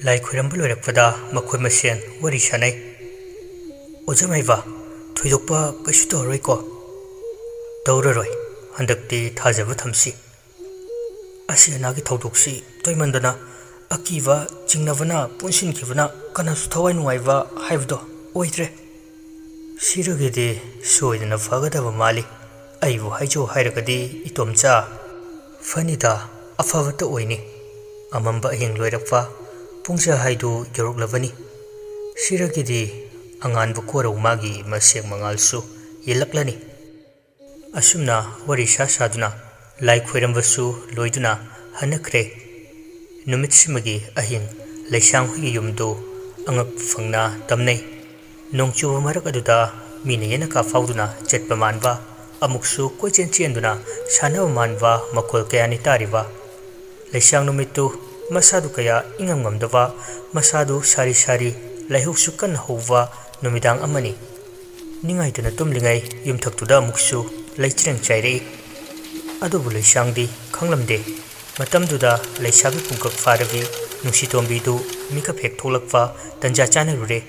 ꯂꯥꯏ ꯈꯣꯏꯔꯝꯕ ꯂꯣꯏꯔꯛꯄꯗ ꯃꯈꯣꯏ ꯃꯁꯦꯟ ꯋꯥꯔꯤ ꯁꯥꯅꯩ꯫ ꯑꯣꯖꯥ ꯃꯥꯏꯕ, ꯊꯣꯏꯗꯣꯛꯄ ꯀꯩꯁꯨ ꯇꯧꯔꯔꯣꯏꯀꯣ? ꯇꯧꯔꯔꯣꯏ, ꯍꯟꯗꯛꯇꯤ ꯊꯥꯖꯕ ꯊꯝꯁꯤ꯫ ꯑꯁꯤ ꯑꯅꯥꯒꯤ ꯊꯧꯗꯣꯛꯁꯤ ꯇꯣꯏꯃꯟꯗꯅ ꯑꯀꯤꯕ ꯆꯤꯡꯅꯕꯅ ꯄꯨꯟꯁꯤꯟꯈꯤꯕꯅ ꯀꯅꯥꯁꯨ ꯊꯋꯥꯏ ꯅꯨꯡꯉꯥꯏꯕ ꯍꯥꯏꯕꯗꯣ ꯑꯣꯏꯗ꯭ꯔꯦ꯫ ꯁꯤꯔꯒꯗꯤ ꯁꯣꯏꯗꯅ ꯐꯒꯗꯕ ꯃꯥꯜꯂꯤ꯫ ꯑꯩꯕꯨ ꯍꯥꯏꯖꯧ ꯍꯥꯏꯔꯒꯗꯤ ꯏꯇꯣꯝꯆꯥ, ꯐꯅꯤꯗ, ꯑꯐꯕꯇ ꯑꯣꯏꯅꯤ꯫ ꯑꯃꯝꯕ ꯑꯍꯤꯡ ꯂꯣꯏꯔꯛꯄ ꯄꯨꯡꯖꯥ ꯍꯥꯏꯗꯨ ꯌꯧꯔꯛꯂꯕꯅꯤ꯫ ꯁꯤꯔꯒꯤꯗꯤ ꯑꯉꯥꯟꯕ ꯀꯣꯔꯧ ꯃꯥꯒꯤ ꯃꯁꯦꯛ ꯃꯉꯥꯜꯁꯨ ꯌꯦꯜꯂꯛꯂꯅꯤ꯫ ꯑꯁꯨꯝꯅ ꯋꯥꯔꯤ ꯁꯥꯗꯨꯅ ꯂꯥꯏ ꯈꯣꯏꯔꯝꯕꯁꯨ ꯂꯣꯏꯗꯨꯅ ꯍꯟꯅꯈ꯭ꯔꯦ꯫ ꯅꯨꯃꯤꯠꯁꯤꯃꯒꯤ ꯑꯍꯤꯡ ꯂꯩꯁꯥꯡ ꯍꯣꯏꯒꯤ ꯌꯨꯝꯗꯨ ꯑꯉꯛꯄ ꯐꯪꯅ ꯇꯝꯅꯩ꯫ ꯅꯣꯡꯆꯨꯕ ꯃꯔꯛ ꯑꯗꯨꯗ ꯃꯤꯅ ꯌꯦꯅꯈꯥ ꯐꯥꯎꯗꯨꯅ ꯆꯠꯄ ꯃꯥꯟꯕ, ꯑꯃꯨꯛꯁꯨ ꯀꯣꯏꯆꯦꯟ ꯆꯦꯟꯗꯨꯅ ꯁꯥꯟꯅꯕ ꯃꯥꯟꯕ ꯃꯈꯣꯜ ꯀꯌꯥꯅꯤ ꯇꯥꯔꯤꯕ꯫ ꯂꯩꯁꯥꯡ ꯅꯨꯃꯤꯠꯇꯨ ꯃꯁꯥꯗꯨ ꯀꯌꯥ ꯏꯉꯝ ꯉꯝꯗꯕ, ꯃꯁꯥꯗꯨ ꯁꯥꯔꯤ ꯁꯥꯔꯤ, ꯂꯥꯏꯍꯧꯁꯨ ꯀꯟꯅ ꯍꯧꯕ ꯅꯨꯃꯤꯗꯥꯡ ꯑꯃꯅꯤ꯫ ꯅꯤꯡꯉꯥꯏꯇꯅ ꯇꯨꯝꯂꯤꯉꯩ ꯌꯨꯝꯊꯛꯇꯨꯗ ꯑꯃꯨꯛꯁꯨ ꯂꯩꯆꯤꯔꯪ ꯆꯥꯏꯔꯛꯏ꯫ ꯑꯗꯨꯕꯨ ꯂꯩꯁꯥꯡꯗꯤ ꯈꯪꯂꯝꯗꯦ꯫ ꯃꯇꯝꯗꯨꯗ ꯂꯩꯁꯥꯕꯤ ꯄꯨꯡꯀꯛ ꯐꯥꯔꯕꯤ ꯅꯨꯡꯁꯤꯇꯣꯝꯕꯤꯗꯨ ꯃꯤꯀꯞ ꯍꯦꯛ ꯊꯣꯛꯂꯛꯄ ꯇꯟꯖꯥ ꯆꯥꯅꯔꯨꯔꯦ꯫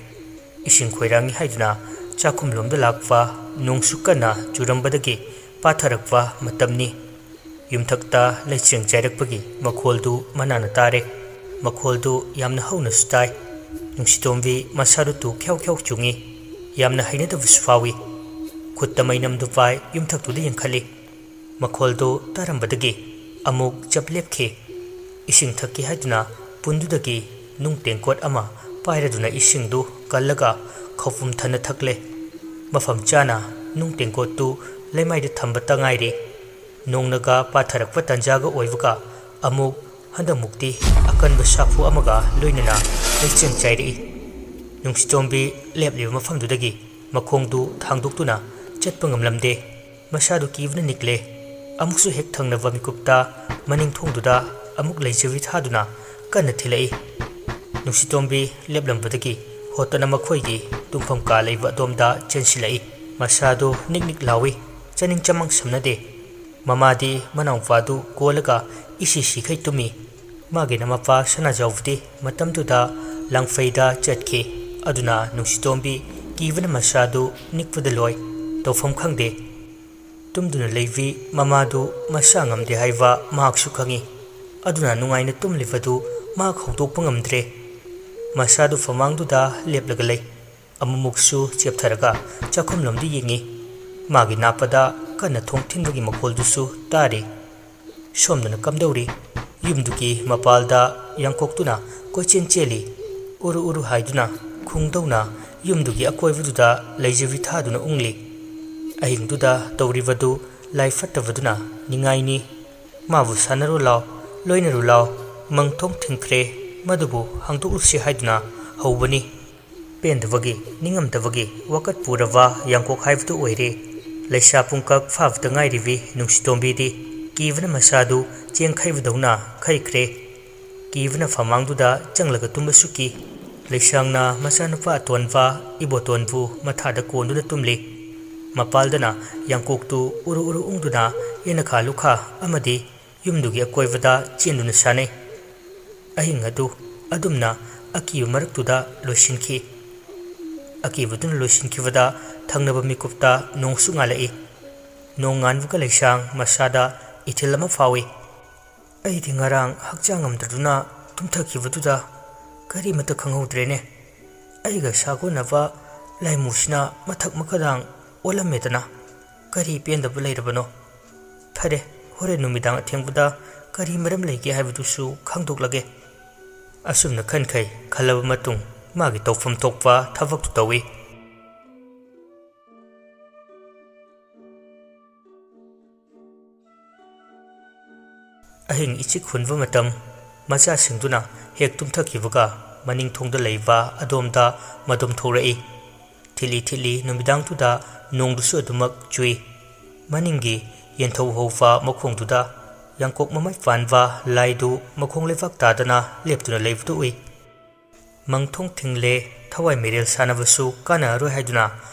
ꯏꯁꯤꯡ ꯈꯣꯏꯔꯥꯡꯏ ꯍꯥꯏꯗꯨꯅ ꯆꯥꯛꯈꯨꯝꯂꯣꯝꯗ ꯂꯥꯛꯄ ꯅꯣꯡꯁꯨ ꯀꯟꯅ ꯆꯨꯔꯝꯕꯗꯒꯤ ꯄꯥꯊꯔꯛꯄ ꯃꯇꯝꯅꯤ꯫ ꯌꯨꯝꯊꯛꯇ ꯂꯩꯆꯤꯔꯪ ꯆꯥꯏꯔꯛꯄꯒꯤ ꯃꯈꯣꯜꯗꯨ ꯃꯅꯥꯅ ꯇꯥꯔꯦ꯫ ꯃꯈꯣꯜꯗꯨ ꯌꯥꯝꯅ ꯍꯧꯅꯁꯨ ꯇꯥꯏ꯫ ꯅꯨꯡꯁꯤꯇꯣꯝꯕꯤ ꯃꯁꯥꯗꯨ ꯇꯨ ꯈ꯭ꯌꯥꯎ ꯈ꯭ꯌꯥꯎ ꯆꯨꯡꯏ꯫ ꯌꯥꯝꯅ ꯍꯩꯅꯗꯕꯁꯨ ꯐꯥꯎꯏ꯫ ꯈꯨꯠꯇ ꯃꯩꯅꯝꯗꯨ ꯄꯥꯏ ꯌꯨꯝꯊꯛꯇꯨꯗ ꯌꯦꯡꯈꯠꯂꯤ꯫ ꯃꯈꯣꯜꯗꯨ ꯇꯥꯔꯝꯕꯗꯒꯤ ꯑꯃꯨꯛ ꯆꯞ ꯂꯦꯞꯈꯤ꯫ ꯏꯁꯤꯡ ꯊꯛꯀꯦ ꯍꯥꯏꯗꯨꯅ ꯄꯨꯟꯗꯨꯗꯒꯤ ꯅꯨꯡ ꯇꯦꯡꯀꯣꯠ ꯑꯃ ꯄꯥꯏꯔꯗꯨꯅ ꯏꯁꯤꯡꯗꯨ ꯀꯜꯂꯒ ꯈꯧꯄꯨꯝ ꯊꯟꯅ ꯊꯛꯂꯦ꯫ ꯃꯐꯝ ꯆꯥꯅ ꯅꯨꯡ ꯇꯦꯡꯀꯣꯠꯇꯨ ꯂꯩꯃꯥꯏꯗ ꯊꯝꯕꯇ ꯉꯥꯏꯔꯤ꯫ ꯅꯣꯡꯅꯒ ꯄꯥꯊꯔꯛꯄ ꯇꯟꯖꯥꯒ ꯑꯣꯏꯕꯒ ꯑꯃꯨꯛ ꯍꯟꯗꯛꯃꯨꯛꯇꯤ ꯑꯀꯟꯕ ꯁꯥꯐꯨ ꯑꯃꯒ ꯂꯣꯏꯅꯅ ꯂꯩꯆꯤꯔꯪ ꯆꯥꯏꯔꯛꯏ꯫ ꯅꯨꯡꯁꯤꯇꯣꯝꯕꯤ ꯂꯦꯞꯂꯤꯕ ꯃꯐꯝꯗꯨꯗꯒꯤ ꯃꯈꯣꯡꯗꯨ ꯊꯥꯡꯗꯣꯛꯇꯨꯅ ꯆꯠꯄ ꯉꯝꯂꯝꯗꯦ꯫ ꯃꯁꯥꯗꯨ ꯀꯤꯕꯅ ꯅꯤꯛꯂꯦ꯫ ꯑꯃꯨꯛꯁꯨ ꯍꯦꯛ ꯊꯪꯅꯕ ꯃꯤꯀꯨꯞꯇ ꯃꯅꯤꯡꯊꯣꯡꯗꯨꯗ ꯑꯃꯨꯛ ꯂꯩꯖꯕꯤ ꯊꯥꯗꯨꯅ ꯀꯟꯅ ꯊꯤꯜꯂꯛꯏ꯫ ꯅꯨꯡꯁꯤꯇꯣꯝꯕꯤ ꯂꯦꯞꯂꯝꯕꯗꯒꯤ ꯍꯣꯠꯇꯅ ꯃꯈꯣꯏꯒꯤ ꯇꯨꯝꯐꯝ ꯀꯥ ꯂꯩꯕ ꯑꯗꯣꯝꯗ ꯆꯦꯟꯁꯤꯜꯂꯛꯏ꯫ ꯃꯁꯥꯗꯨ ꯅꯤꯛ ꯅꯤꯛ ꯂꯥꯎꯏ, ꯆꯅꯤꯡ ꯆꯃꯥꯡ ꯁꯝꯅꯗꯦ꯫ ꯃꯃꯥꯗꯤ ꯃꯅꯥꯎꯄꯥꯗꯨ ꯀꯣꯜꯂꯒ ꯏꯁꯤ ꯁꯤꯈꯩ ꯇꯨꯝꯃꯤ꯫ ꯃꯥꯒꯤ ꯃꯄꯥ ꯁꯅꯥꯖꯥꯎꯕꯗꯤ ꯃꯇꯝꯗꯨꯗ ꯂꯥꯡꯐꯩꯗ ꯆꯠꯈꯤ꯫ ꯑꯗꯨꯅ ꯅꯨꯡꯁꯤꯇꯣꯝꯕꯤ ꯀꯤꯕꯅ ꯃꯁꯥꯗꯨ ꯅꯤꯛꯄꯗ ꯂꯣꯏ, ꯇꯧꯐꯝ ꯈꯪꯗꯦ꯫ ꯇꯨꯝꯗꯨꯅ ꯂꯩꯕꯤ ꯃꯃꯥꯗꯨ ꯃꯁꯥ ꯉꯝꯗꯦ ꯍꯥꯏꯕ ꯃꯍꯥꯛꯁꯨ ꯈꯪꯏ꯫ ꯑꯗꯨꯅ ꯅꯨꯡꯉꯥꯏꯅ ꯇꯨꯝꯂꯤꯕꯗꯨ ꯃꯍꯥꯛ ꯍꯧꯗꯣꯛꯄ ꯉꯝꯗ꯭ꯔꯦ꯫ ꯃꯁꯥꯗꯨ ꯐꯃꯥꯡꯗꯨꯗ ꯂꯦꯞꯂꯒ ꯂꯩ꯫ ꯑꯃꯨꯛꯃꯨꯛꯁꯨ ꯆꯦꯞꯊꯔꯒ ꯆꯥꯛꯈꯨꯝꯂꯣꯝꯗ ꯌꯦꯡꯏ꯫ ꯃꯥꯒꯤ ꯅꯥꯞꯄꯗ ꯀꯟꯅ ꯊꯣꯡ ꯊꯤꯟꯕꯒꯤ ꯃꯈꯣꯜꯗꯨꯁꯨ ꯇꯥꯔꯤ꯫ ꯁꯣꯝꯗꯅ ꯀꯝꯗꯧꯔꯤ? ꯌꯨꯝꯗꯨꯒꯤ ꯃꯄꯥꯜꯗ ꯌꯥꯡꯀꯣꯛꯇꯨꯅ ꯀꯣꯏꯆꯦꯟ ꯆꯦꯜꯂꯤ꯫ ꯎꯔꯨ ꯎꯔꯨ ꯍꯥꯏꯗꯨꯅ ꯈꯨꯡꯗꯧꯅ ꯌꯨꯝꯗꯨꯒꯤ ꯑꯀꯣꯏꯕꯗꯨꯗ ꯂꯩꯖꯕꯤ ꯊꯥꯗꯨꯅ ꯎꯪꯂꯤ꯫ ꯑꯍꯤꯡꯗꯨꯗ ꯇꯧꯔꯤꯕꯗꯨ ꯂꯥꯏ ꯐꯠꯇꯕꯗꯨꯅ ꯅꯤꯡꯉꯥꯏꯅꯤ꯫ ꯃꯥꯕꯨ ꯁꯥꯟꯅꯔꯨ ꯂꯥꯎ, ꯂꯣꯏꯅꯔꯨ ꯂꯥꯎ, ꯃꯪꯊꯣꯡ ꯊꯤꯡꯈ꯭ꯔꯦ, ꯃꯗꯨꯕꯨ ꯍꯥꯡꯗꯣꯛꯂꯨꯁꯤ ꯍꯥꯏꯗꯨꯅ ꯍꯧꯕꯅꯤ꯫ ꯄꯦꯟꯗꯕꯒꯤ, ꯅꯤꯡꯉꯝꯗꯕꯒꯤ ꯋꯥꯀꯠ ꯄꯨꯔꯕ ꯌꯥꯡꯀꯣꯛ ꯍꯥꯏꯕꯗꯨ ꯑꯣꯏꯔꯦ꯫ ꯂꯩꯁꯥ ꯄꯨꯡꯀꯛ ꯐꯥꯕꯇ ꯉꯥꯏꯔꯤꯕꯤ ꯅꯨꯡꯁꯤꯇꯣꯝꯕꯤꯗꯤ ꯀꯤꯕꯅ ꯃꯁꯥꯗꯨ ꯆꯦꯡꯈꯩꯕꯗꯧꯅ ꯈꯩꯈ꯭ꯔꯦ꯫ ꯀꯤꯕꯅ ꯐꯃꯥꯡꯗꯨꯗ ꯆꯪꯂꯒ ꯇꯨꯝꯕꯁꯨ ꯀꯤ꯫ ꯂꯩꯁꯥꯡꯅ ꯃꯆꯥꯅꯨꯄꯥ ꯑꯇꯣꯟꯕ ꯏꯕꯣꯇꯣꯟꯕꯨ ꯃꯊꯥꯗ ꯀꯣꯟꯗꯨꯅ ꯇꯨꯝꯂꯤ꯫ ꯃꯄꯥꯜꯗꯅ ꯌꯥꯡꯀꯣꯛꯇꯨ ꯎꯔꯨ ꯎꯔꯨ ꯎꯪꯗꯨꯅ ꯌꯦꯅꯈꯥ ꯂꯨꯈꯥ ꯑꯃꯗꯤ ꯌꯨꯝꯗꯨꯒꯤ ꯑꯀꯣꯏꯕꯗ ꯆꯦꯟꯗꯨꯅ ꯁꯥꯟꯅꯩ꯫ ꯑꯍꯤꯡ ꯑꯗꯨ ꯑꯗꯨꯝꯅ ꯑꯀꯤꯕ ꯃꯔꯛꯇꯨꯗ ꯂꯣꯏꯁꯤꯟꯈꯤ꯫ ꯑꯀꯤꯕꯗꯨꯅ ꯂꯣꯏꯁꯤꯟꯈꯤꯕꯗ ꯊꯪꯅꯕ ꯃꯤꯀꯨꯞꯇ ꯅꯣꯡꯁꯨ ꯉꯥꯜꯂꯛꯏ꯫ ꯅꯣꯡ ꯉꯥꯟꯕꯒ ꯂꯩꯁꯥꯡ ꯃꯁꯥꯗ ꯏꯊꯤꯜ ꯑꯃ ꯐꯥꯎꯏ꯫ ꯑꯩꯗꯤ ꯉꯔꯥꯡ ꯍꯛꯆꯥꯡ ꯉꯝꯗꯗꯨꯅ ꯇꯨꯝꯊꯈꯤꯕꯗꯨꯗ ꯀꯔꯤꯃꯠꯇ ꯈꯪꯍꯧꯗ꯭ꯔꯦꯅꯦ꯫ ꯑꯩꯒ ꯁꯥꯒꯣꯟꯅꯕ ꯂꯥꯏꯃꯨꯁꯤꯅ ꯃꯊꯛ ꯃꯈꯥꯗꯥꯡ ꯑꯣꯜꯂꯝꯃꯦꯗꯅ ꯀꯔꯤ ꯄꯦꯟꯗꯕ ꯂꯩꯔꯕꯅꯣ? ꯐꯔꯦ, ꯍꯣꯔꯦꯟ ꯅꯨꯃꯤꯗꯥꯡ ꯑꯊꯦꯡꯕꯗ ꯀꯔꯤ ꯃꯔꯝ ꯂꯩꯒꯦ ꯍꯥꯏꯕꯗꯨꯁꯨ ꯈꯪꯗꯣꯛꯂꯒꯦ꯫ ꯑꯁꯨꯝꯅ ꯈꯟꯈꯩ ꯈꯜꯂꯕ ꯃꯇꯨꯡ ꯃꯥꯒꯤ ꯇꯧꯐꯝ ꯊꯣꯛꯄ ꯊꯕꯛꯇꯨ ꯇꯧꯏ꯫ ꯑꯍꯤꯡ ꯏꯆꯤꯛ ꯍꯨꯟꯕ ꯃꯇꯝ, ꯃꯆꯥꯁꯤꯡꯗꯨꯅ ꯍꯦꯛ ꯇꯨꯝꯊꯈꯤꯕꯒ ꯃꯅꯤꯡꯊꯣꯡꯗ ꯂꯩꯕ ꯑꯗꯣꯝꯗ ꯃꯗꯨꯝ ꯊꯧꯔꯛꯏ꯫ ꯊꯤꯠꯂꯤ ꯊꯤꯠꯂꯤ ꯅꯨꯃꯤꯗꯥꯡꯗꯨꯗ ꯅꯣꯡꯗꯨꯁꯨ ꯑꯗꯨꯃꯛ ꯆꯨꯏ꯫ ꯃꯅꯤꯡꯒꯤ ꯌꯦꯟꯊꯧ ꯍꯧꯕ ꯃꯈꯣꯡꯗꯨꯗ ꯌꯥꯡꯀꯣꯛ ꯃꯃꯥꯏ ꯄꯥꯟꯕ ꯂꯥꯏꯗꯨ ꯃꯈꯣꯡ ꯂꯩꯕꯥꯛ ꯇꯥꯗꯅ ꯂꯦꯞꯇꯨꯅ ꯂꯩꯕꯗꯨ ꯎꯏ꯫ ꯃꯪꯊꯣꯡ ꯊꯤꯡꯂꯦ, ꯊꯋꯥꯏ ꯃꯩꯔꯦꯜ ꯁꯥꯟꯅꯕꯁꯨ ꯀꯥꯟꯅꯔꯣꯏ ꯍꯥꯏꯗꯨꯅ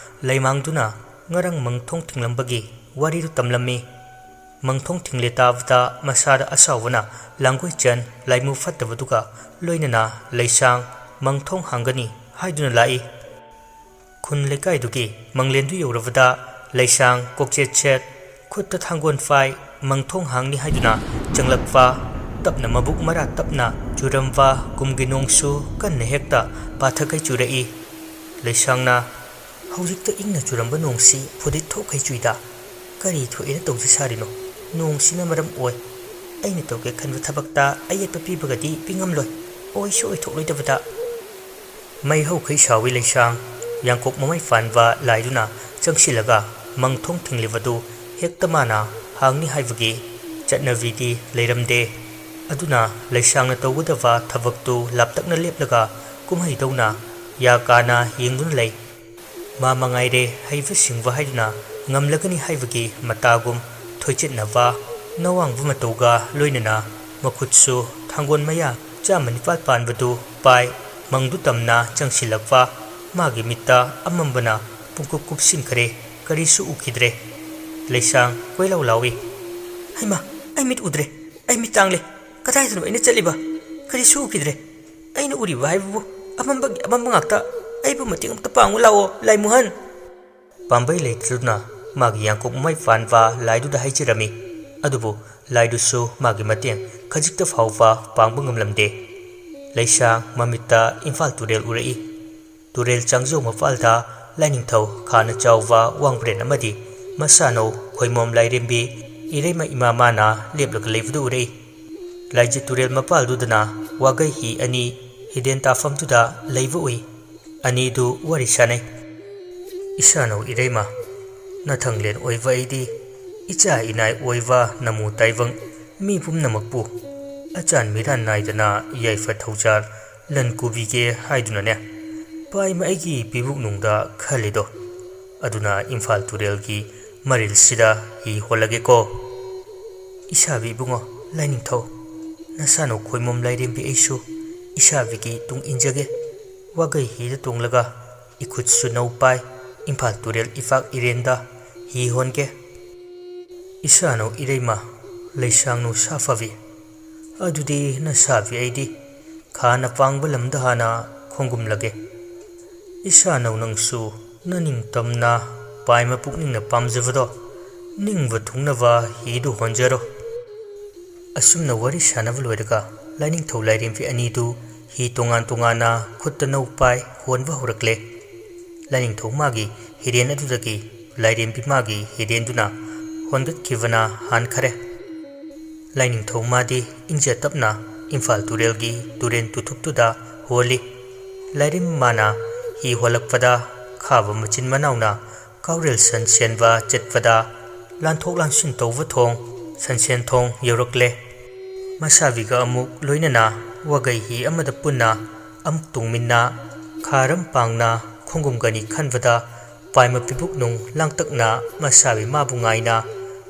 ꯂꯩꯃꯥꯡꯗꯨꯅ ꯉꯔꯥꯡ ꯃꯪꯊꯣꯡ ꯊꯤꯡꯂꯝꯕꯒꯤ ꯋꯥꯔꯤꯗꯨ ꯇꯝꯂꯝꯃꯤ꯫ ꯃꯪꯊꯣꯡ ꯊꯤꯡꯂꯦ ꯇꯥꯕꯗ ꯃꯁꯥꯗ ꯑꯁꯥꯎꯕꯅ ꯂꯥꯡꯒꯣꯏꯆꯟ ꯂꯥꯏꯃꯨ ꯐꯠꯇꯕꯗꯨꯒ ꯂꯣꯏꯅꯅ ꯂꯩꯁꯥꯡ ꯃꯪꯊꯣꯡ ꯍꯥꯡꯒꯅꯤ ꯍꯥꯏꯗꯨꯅ ꯂꯥꯛꯏ꯫ ꯈꯨꯟ ꯂꯩꯀꯥꯏꯗꯨꯒꯤ ꯃꯪꯂꯦꯟꯗꯨ ꯌꯧꯔꯕꯗ ꯂꯩꯁꯥꯡ ꯀꯣꯛꯆꯦꯠ ꯁꯦꯠ ꯈꯨꯠꯇ ꯊꯥꯡꯒꯣꯟ ꯄꯥꯏ ꯃꯪꯊꯣꯡ ꯍꯥꯡꯅꯤ ꯍꯥꯏꯗꯨꯅ ꯆꯪꯂꯛꯄ ꯇꯞꯅ ꯃꯕꯨꯛ ꯃꯔꯥ ꯇꯞꯅ ꯆꯨꯔꯝꯕ ꯀꯨꯝꯒꯤ ꯅꯣꯡꯁꯨ ꯀꯟꯅ ꯍꯦꯛꯇ ꯄꯥꯊꯈꯩ ꯆꯨꯔꯛꯏ꯫ ꯂꯩꯁꯥꯡꯅ ꯍꯧꯖꯤꯛꯇ ꯏꯪꯅ ꯆꯨꯔꯝꯕ ꯅꯣꯡꯁꯤ ꯐꯨꯗꯤꯠ ꯊꯣꯛꯈꯩ ꯆꯨꯏꯗ ꯀꯔꯤ ꯊꯣꯛꯑꯦꯅ ꯇꯧꯖ ꯁꯥꯔꯤꯅꯣ? ꯅꯣꯡꯁꯤꯅ ꯃꯔꯝ ꯑꯣꯏ ꯑꯩꯅ ꯇꯧꯒꯦ ꯈꯟꯕ ꯊꯕꯛꯇ ꯑꯌꯦꯠꯄ ꯄꯤꯕꯒꯗꯤ ꯄꯤꯉꯝꯂꯣꯏ ꯑꯣꯏꯁꯨ ꯑꯣꯏꯊꯣꯛꯂꯣꯏꯗꯕꯗ꯫ ꯃꯩ ꯍꯧꯈꯩ ꯁꯥꯎꯏ ꯂꯩꯁꯥꯡ ꯌꯥꯡꯀꯣꯛ ꯃꯃꯩ ꯄꯥꯟꯕ ꯂꯥꯏꯗꯨꯅ ꯆꯪꯁꯤꯜꯂꯒ ꯃꯪꯊꯣꯡ ꯊꯤꯡꯂꯤꯕꯗꯨ ꯍꯦꯛꯇ ꯃꯥꯅ ꯍꯥꯡꯅꯤ ꯍꯥꯏꯕꯒꯤ ꯆꯠꯅꯕꯤꯗꯤ ꯂꯩꯔꯝꯗꯦ꯫ ꯑꯗꯨꯅ ꯂꯩꯁꯥꯡꯅ ꯇꯧꯒꯗꯕ ꯊꯕꯛꯇꯨ ꯂꯥꯞꯇꯛꯅ ꯂꯦꯞꯂꯒ ꯀꯨꯝꯍꯩꯗꯧꯅ ꯌꯥ ꯀꯥꯅ ꯌꯦꯡꯗꯨꯅ ꯂꯩ꯫ ꯃꯥ ꯃꯉꯥꯏꯔꯦ ꯍꯩꯕ ꯁꯤꯡꯕ ꯍꯥꯏꯗꯨꯅ ꯉꯝꯂꯒꯅꯤ ꯍꯥꯏꯕꯒꯤ ꯃꯇꯥꯒꯨꯝ ꯊꯣꯏꯆꯦꯠꯅꯕ ꯅꯋꯥꯡꯕ ꯃꯇꯧꯒ ꯂꯣꯏꯅꯅ ꯃꯈꯨꯠꯁꯨ ꯊꯥꯡꯒꯣꯟ ꯃꯌꯥ 109 ꯄꯥꯟꯕꯗꯨ ꯄꯥꯏ ꯃꯪꯗꯨ ꯇꯝꯅ ꯆꯪꯁꯤꯜꯂꯛꯄ ꯃꯥꯒꯤ ꯃꯤꯠꯇ ꯑꯃꯝꯕꯅ ꯄꯨꯡꯀꯨꯞ ꯀꯨꯞꯁꯤꯟꯈ꯭ꯔꯦ ꯀꯔꯤꯁꯨ ꯎꯈꯤꯗ꯭ꯔꯦ꯫ ꯂꯩꯁꯥꯡ ꯀꯣꯏꯂꯥꯎ ꯂꯥꯎꯏ꯫ ꯍꯩꯃꯥ ꯑꯩ ꯃꯤꯠ ꯎꯗ꯭ꯔꯦ ꯑꯩ ꯃꯤꯠ ꯇꯥꯡꯂꯦ ꯀꯗꯥꯏꯗꯅꯣ ꯑꯩꯅ ꯆꯠꯂꯤꯕ ꯀꯔꯤꯁꯨ ꯎꯈꯤꯗ꯭ꯔꯦ ꯑꯩꯅ ꯎꯔꯤꯕ ꯍꯥꯏꯕꯕꯨ ꯑꯃꯝꯕꯒꯤ ꯑꯃꯝꯕ ꯉꯥꯛꯇ ꯑꯩꯕꯨ ꯃꯇꯦꯡ ꯑꯃꯇ ꯄꯥꯡꯉꯨ ꯂꯥꯛꯑꯣ ꯂꯥꯏꯃꯨꯍꯟ꯫ ꯄꯥꯝꯕꯩ ꯂꯩꯇꯗꯨꯅ ꯃꯥꯒꯤ ꯌꯥꯡꯀꯣꯛ ꯃꯃꯩ ꯄꯥꯟꯕ ꯂꯥꯏꯗꯨꯗ ꯍꯥꯏꯖꯔꯝꯃꯤ꯫ ꯑꯗꯨꯕꯨ ꯂꯥꯏꯗꯨꯁꯨ ꯃꯥꯒꯤ ꯃꯇꯦꯡ ꯈꯖꯤꯛꯇ ꯐꯥꯎꯕ ꯄꯥꯡꯕ ꯉꯝꯂꯝꯗꯦ꯫ ꯂꯩꯁꯥꯡ ꯃꯃꯤꯠꯇ ꯏꯝꯐꯥꯜ ꯇꯨꯔꯦꯜ ꯎꯔꯛꯏ꯫ ꯇꯨꯔꯦꯜ ꯆꯥꯡꯖꯧ ꯃꯄꯥꯜꯗ ꯂꯥꯏꯅꯤꯡꯊꯧ ꯈꯥꯅ ꯆꯥꯎꯕ ꯋꯥꯡꯕ꯭ꯔꯦꯟ ꯑꯃꯗꯤ ꯃꯁꯥꯅꯧ ꯈꯣꯏꯃꯣꯝ ꯂꯥꯏꯔꯦꯝꯕꯤ ꯏꯔꯩꯃ ꯏꯃꯥ ꯃꯥꯅ ꯂꯦꯞꯂꯒ ꯂꯩꯕꯗꯨ ꯎꯔꯛꯏ꯫ ꯂꯥꯏꯖ ꯇꯨꯔꯦꯜ ꯃꯄꯥꯜꯗꯨꯗꯅ ꯋꯥꯒꯩ ꯍꯤ ꯑꯅꯤ ꯍꯤꯗꯦꯟ ꯇꯥꯐꯝꯗꯨꯗ ꯂꯩꯕ ꯎꯏ꯫ ꯑꯅꯤꯗꯨ ꯋꯥꯔꯤ ꯁꯥꯅꯩ꯫ ꯏꯁꯥꯅꯧ ꯏꯔꯩꯃ ꯅꯊꯪꯂꯦꯟ ꯑꯣꯏꯕ ꯑꯩꯗꯤ ꯏꯆꯥ ꯏꯅꯥꯏ ꯑꯣꯏꯕ ꯅꯃꯨ ꯇꯥꯏꯕꯪ ꯃꯤ ꯄꯨꯝꯅꯃꯛꯄꯨ ꯑꯆꯥꯟ ꯃꯤꯔꯥꯟ ꯅꯥꯏꯗꯅ ꯌꯥꯏꯐ ꯊꯧꯖꯥꯜ ꯂꯟ ꯀꯨꯕꯤꯒꯦ ꯍꯥꯏꯗꯨꯅꯅꯦ ꯄꯥꯏꯃ ꯑꯩꯒꯤ ꯄꯤꯕꯨꯛꯅꯨꯡꯗ ꯈꯜꯂꯤꯗꯣ꯫ ꯑꯗꯨꯅ ꯏꯝꯐꯥꯜ ꯇꯨꯔꯦꯜꯒꯤ ꯃꯔꯤꯜꯁꯤꯗ ꯍꯤ ꯍꯣꯜꯂꯒꯦꯀꯣ꯫ ꯏꯁꯥꯕꯤ ꯏꯕꯨꯡꯉꯣ ꯂꯥꯏꯅꯤꯡꯊꯧ ꯅꯁꯥꯅꯧ ꯈꯣꯏꯃꯣꯝ ꯂꯥꯏꯔꯦꯝꯕꯤ ꯑꯩꯁꯨ ꯏꯁꯥꯕꯤꯒꯤ ꯇꯨꯡ ꯏꯟꯖꯒꯦ꯫ ꯋꯥꯒꯩ ꯍꯤꯗ ꯇꯣꯡꯂꯒ ꯏꯈꯨꯠꯁꯨ ꯅꯧ ꯄꯥꯏ ꯏꯝꯐꯥꯜ ꯇꯨꯔꯦꯜ ꯏꯄꯥꯛ ꯏꯔꯦꯟꯗ ꯍꯤ ꯍꯣꯟꯒꯦ꯫ ꯏꯁꯥꯅꯧ ꯏꯔꯩꯃ ꯂꯩꯁꯥꯡꯅꯧ ꯁꯥꯐꯕꯤ ꯑꯗꯨꯗꯤ ꯅꯁꯥꯕꯤ ꯑꯩꯗꯤ ꯈꯥꯅ ꯄꯥꯡꯕ ꯂꯝꯗ ꯍꯥꯟꯅ ꯈꯣꯡꯒꯨꯝꯂꯒꯦ꯫ ꯏꯁꯥꯅꯧ ꯅꯪꯁꯨ ꯅꯅꯤꯡꯇꯝꯅ ꯄꯥꯏꯃ ꯄꯨꯛꯅꯤꯡꯅ ꯄꯥꯝꯖꯕꯗꯣ ꯅꯤꯡꯕ ꯊꯨꯡꯅꯕ ꯍꯤꯗꯨ ꯍꯣꯟꯖꯔꯣ꯫ ꯑꯁꯨꯝꯅ ꯋꯥꯔꯤ ꯁꯥꯅꯕ ꯂꯣꯏꯔꯒ ꯂꯥꯏꯅꯤꯡꯊꯧ ꯂꯥꯏꯔꯦꯝꯕꯤ ꯑꯅꯤꯗꯨ ꯍꯤ ꯇꯣꯉꯥꯟ ꯇꯣꯉꯥꯟꯅ ꯈꯨꯠꯇ ꯅꯧ ꯄꯥꯏ ꯍꯣꯟꯕ ꯍꯧꯔꯛꯂꯦ꯫ ꯂꯥꯏꯅꯤꯡꯊꯧ ꯃꯥꯒꯤ ꯍꯤꯔꯦꯟ ꯑꯗꯨꯗꯒꯤ ꯂꯥꯏꯔꯦꯝꯕꯤ ꯃꯥꯒꯤ ꯍꯤꯔꯦꯟꯗꯨꯅ ꯍꯣꯟꯒꯠꯈꯤꯕꯅ ꯍꯥꯟꯈꯔꯦ꯫ ꯂꯥꯏꯅꯤꯡꯊꯧ ꯃꯥꯗꯤ ꯏꯪꯖ ꯇꯞꯅ ꯏꯝꯐꯥꯜ ꯇꯨꯔꯦꯜꯒꯤ ꯇꯨꯔꯦꯟ ꯇꯨꯊꯨꯞꯇꯨꯗ ꯍꯣꯜꯂꯤ꯫ ꯂꯥꯏꯔꯦꯝꯕꯤ ꯃꯥꯅ ꯍꯤ ꯍꯣꯜꯂꯛꯄꯗ ꯈꯥꯕ ꯃꯆꯤꯟ ꯃꯅꯥꯎꯅ ꯀꯥꯎꯔꯦꯜ ꯁꯟ ꯁꯦꯟꯕ ꯆꯠꯄꯗ ꯂꯥꯟꯊꯣꯛ ꯂꯥꯟꯁꯤꯟ ꯇꯧꯕ ꯊꯣꯡ ꯁꯟꯁꯦꯟ ꯊꯣꯡ ꯌꯧꯔꯛꯂꯦ꯫ ꯃꯁꯥꯕꯤꯒ ꯑꯃꯨꯛ ꯂꯣꯏꯅꯅ ꯋꯥꯒꯩ ꯍꯤ ꯑꯃꯗ ꯄꯨꯟꯅ ꯑꯃꯨꯛ ꯇꯣꯡꯃꯤꯟꯅ ꯈꯥꯔꯝ ꯄꯥꯡꯅ ꯈꯣꯡꯒꯨꯝꯒꯅꯤ ꯈꯟꯕꯗ ꯄꯥꯏꯃ ꯄꯤꯕꯨꯛꯅꯨꯡ ꯂꯥꯡꯇꯛꯅ ꯃꯁꯥꯕꯤ ꯃꯥꯕꯨ ꯉꯥꯏꯅ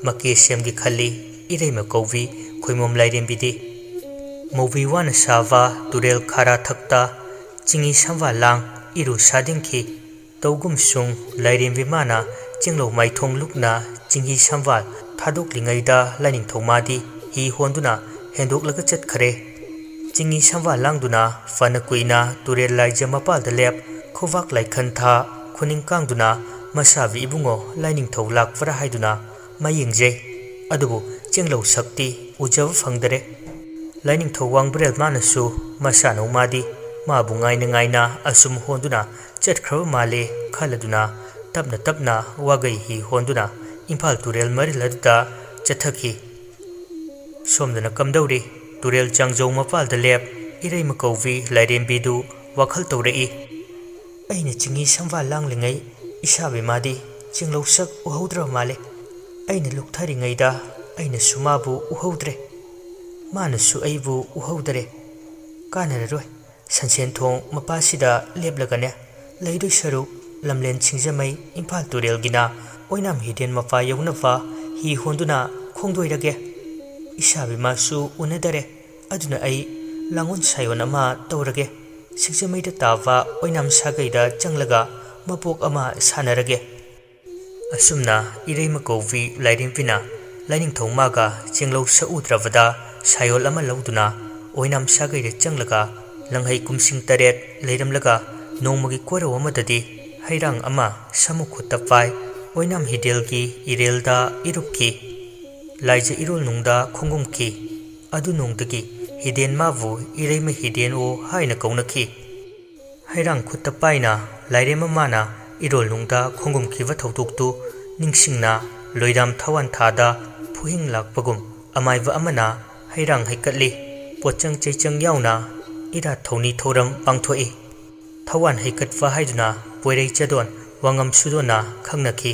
ꯃꯀꯦ ꯁꯦꯝꯒꯦ ꯈꯜꯂꯤ꯫ ꯏꯔꯩꯃ ꯀꯧꯕꯤ ꯈꯣꯏꯃꯣꯝ ꯂꯥꯏꯔꯦꯝꯕꯤꯗꯤ ꯃꯧꯕꯤ ꯋꯥꯅ ꯁꯥꯕ ꯇꯨꯔꯦꯜ ꯈꯥꯔꯥ ꯊꯛꯇ ꯆꯤꯡꯍꯤ ꯁꯝꯋꯥ ꯂꯥꯡ ꯏꯔꯨ ꯁꯥꯗꯤꯡꯈꯤ꯫ ꯇꯧꯒꯨꯝꯁꯨꯡ ꯂꯥꯏꯔꯦꯝꯕꯤ ꯃꯥꯅ ꯆꯤꯡꯂꯧ ꯃꯥꯏꯊꯣꯡ ꯂꯨꯞꯅ ꯆꯤꯡꯍꯤ ꯁꯝꯋꯥꯜ ꯊꯥꯗꯣꯛꯂꯤꯉꯩꯗ ꯂꯥꯏꯅꯤꯡꯊꯧ ꯃꯥꯗꯤ ꯍꯤ ꯍꯣꯟꯗꯨꯅ ꯍꯦꯟꯗꯣꯛꯂꯒ ꯆꯠꯈꯔꯦ꯫ ꯆꯤꯡꯍꯤ ꯁꯝꯋꯥꯜ ꯂꯥꯡꯗꯨꯅ ꯐꯅ ꯀꯨꯏꯅ ꯇꯨꯔꯦꯜ ꯂꯥꯏꯖ ꯃꯄꯥꯜꯗ ꯂꯦꯞ ꯈꯨꯕꯥꯛ ꯂꯥꯏꯈꯟ ꯊꯥ ꯈꯨꯅꯤꯡ ꯀꯥꯡꯗꯨꯅ ꯃꯁꯥꯕꯤ ꯏꯕꯨꯡꯉꯣ ꯂꯥꯏꯅꯤꯡꯊꯧ ꯂꯥꯛꯄ꯭ꯔꯥ ꯍꯥꯏꯗꯨꯅ ꯃꯥꯌꯦꯡꯖꯩ꯫ ꯑꯗꯨꯕꯨ ꯆꯤꯡꯂꯧ ꯁꯛꯇꯤ ꯎꯖꯕ ꯐꯪꯗꯔꯦ꯫ ꯂꯥꯏꯅꯤꯡꯊꯧ ꯋꯥꯡꯕ꯭ꯔꯦꯜ ꯃꯥꯅꯁꯨ ꯃꯁꯥꯅꯧ ꯃꯥꯗꯤ ꯃꯥꯕꯨ ꯉꯥꯏꯅ ꯉꯥꯏꯅ ꯑꯁꯨꯝ ꯍꯣꯟꯗꯨꯅ ꯆꯠꯈ꯭ꯔꯕ ꯃꯥꯜꯂꯦ ꯈꯜꯂꯗꯨꯅ ꯇꯞꯅ ꯇꯞꯅ ꯋꯥꯒꯩ ꯍꯤ ꯍꯣꯟꯗꯨꯅ ꯏꯝꯐꯥꯜ ꯇꯨꯔꯦꯜ ꯃꯔꯤꯜ ꯑꯗꯨꯗ ꯆꯠꯊꯈꯤ꯫ ꯁꯣꯝꯗꯅ ꯀꯝꯗꯧꯔꯤ? ꯇꯨꯔꯦꯜ ꯆꯥꯡꯖꯧ ꯃꯄꯥꯜꯗ ꯂꯦꯞ ꯏꯔꯩꯃ ꯀꯧꯕꯤ ꯂꯥꯏꯔꯦꯝꯕꯤꯗꯨ ꯋꯥꯈꯜ ꯇꯧꯔꯛꯏ꯫ ꯑꯩꯅ ꯆꯤꯡꯍꯤ ꯁꯝꯋꯥꯜ ꯂꯥꯡꯂꯤꯉꯩ ꯏꯁꯥꯕꯤ ꯃꯥꯗꯤ ꯆꯤꯡꯂꯧ ꯁꯛ ꯎꯍꯧꯗ꯭ꯔꯕ ꯃꯥꯜꯂꯦ꯫ ꯑꯩꯅ ꯂꯨꯞꯊꯔꯤꯉꯩꯗ ꯑꯩꯅꯁꯨ ꯃꯥꯕꯨ ꯎꯍꯧꯗ꯭ꯔꯦ ꯃꯥꯅꯁꯨ ꯑꯩꯕꯨ ꯎꯍꯧꯗꯔꯦ꯫ ꯀꯥꯟꯅꯔꯔꯣꯏ ꯁꯟꯁꯦꯟ ꯊꯣꯡ ꯃꯄꯥꯁꯤꯗ ꯂꯦꯞꯂꯒꯅꯦ ꯂꯩꯗꯣꯏ ꯁꯔꯨꯛ ꯂꯝꯂꯦꯟ ꯁꯤꯡꯖꯃꯩ ꯏꯝꯐꯥꯜ ꯇꯨꯔꯦꯜꯒꯤꯅ ꯑꯣꯏꯅꯥꯝ ꯍꯤꯗꯦꯟ ꯃꯄꯥ ꯌꯧꯅꯕ ꯍꯤ ꯍꯣꯟꯗꯨꯅ ꯈꯣꯡꯗꯣꯏꯔꯒꯦ꯫ ꯏꯁꯥꯕꯤ ꯃꯥꯁꯨ ꯎꯅꯗꯔꯦ ꯑꯗꯨꯅ ꯑꯩ ꯂꯥꯡꯑꯣꯟ ꯁꯥꯌꯣꯟ ꯑꯃ ꯇꯧꯔꯒꯦ ꯁꯤꯡꯖꯃꯩꯗ ꯇꯥꯕ ꯑꯣꯏꯅꯥꯝ ꯁꯥꯒꯩꯗ ꯆꯪꯂꯒ ꯃꯄꯣꯛ ꯑꯃ ꯁꯥꯅꯔꯒꯦ꯫ ꯑꯁꯨꯝꯅ ꯏꯔꯩꯃ ꯀꯧꯕꯤ ꯂꯥꯏꯔꯦꯝꯕꯤꯅ ꯂꯥꯏꯅꯤꯡꯊꯧ ꯃꯥꯒ ꯆꯦꯡꯂꯧ ꯁꯛꯎꯗ꯭ꯔꯕꯗ ꯁꯥꯌꯣꯜ ꯑꯃ ꯂꯧꯗꯨꯅ ꯑꯣꯏꯅꯥꯝ ꯁꯥꯒꯩꯗ ꯆꯪꯂꯒ ꯂꯪꯍꯩ ꯀꯨꯝꯁꯤꯡ 8 ꯂꯩꯔꯝꯂꯒ ꯅꯣꯡꯃꯒꯤ ꯀꯣꯔꯧ ꯑꯃꯗꯗꯤ ꯍꯩꯔꯥꯡ ꯑꯃ ꯁꯃꯨ ꯈꯨꯠꯇ ꯄꯥꯏ ꯑꯣꯏꯅꯥꯝ ꯍꯤꯗꯦꯜꯒꯤ ꯏꯔꯦꯜꯗ ꯏꯔꯨꯞꯈꯤ ꯂꯥꯏꯖ ꯏꯔꯣꯜꯅꯨꯡꯗ ꯈꯣꯡꯒꯨꯝꯈꯤ ꯑꯗꯨ ꯅꯣꯡꯗꯒꯤ ꯍꯤꯗꯦꯟ ꯃꯥꯕꯨ ꯏꯔꯩꯃ ꯍꯤꯗꯦꯟ ꯑꯣ ꯍꯥꯏꯅ ꯀꯧꯅꯈꯤ ꯍꯩꯔꯥꯡ ꯈꯨꯠꯇ ꯄꯥꯏꯅ ꯂꯥꯏꯔꯦꯝ ꯃꯥꯅ ꯏꯔꯣꯜꯅꯨꯡꯗ ꯈꯣꯡꯒꯨꯝꯈꯤꯕ ꯊꯧꯗꯣꯛꯇꯨ ꯅꯤꯡꯁꯤꯡꯅ ꯂꯣꯏꯔꯥꯝ ꯊꯋꯥꯟ ꯊꯥꯗ ꯐꯨꯍꯤꯡ ꯂꯥꯛꯄꯒꯨꯝ ꯑꯃꯥꯏꯕ ꯑꯃꯅ ꯍꯩꯔꯥꯡ ꯍꯩꯀꯠꯂꯤ ꯄꯣꯠꯆꯪ ꯆꯩꯆꯪ ꯌꯥꯎꯅ ꯏꯔꯥꯠ ꯊꯧꯅꯤ ꯊꯧꯔꯝ ꯄꯥꯡꯊꯣꯛꯏ ꯊꯋꯥꯟ ꯍꯩꯀꯠꯄ ꯍꯥꯏꯗꯨꯅ ꯄꯣꯏꯔꯩ ꯆꯥꯗꯣꯟ ꯋꯥꯉꯝ ꯁꯨꯗꯣꯟꯅ ꯈꯪꯅꯈꯤ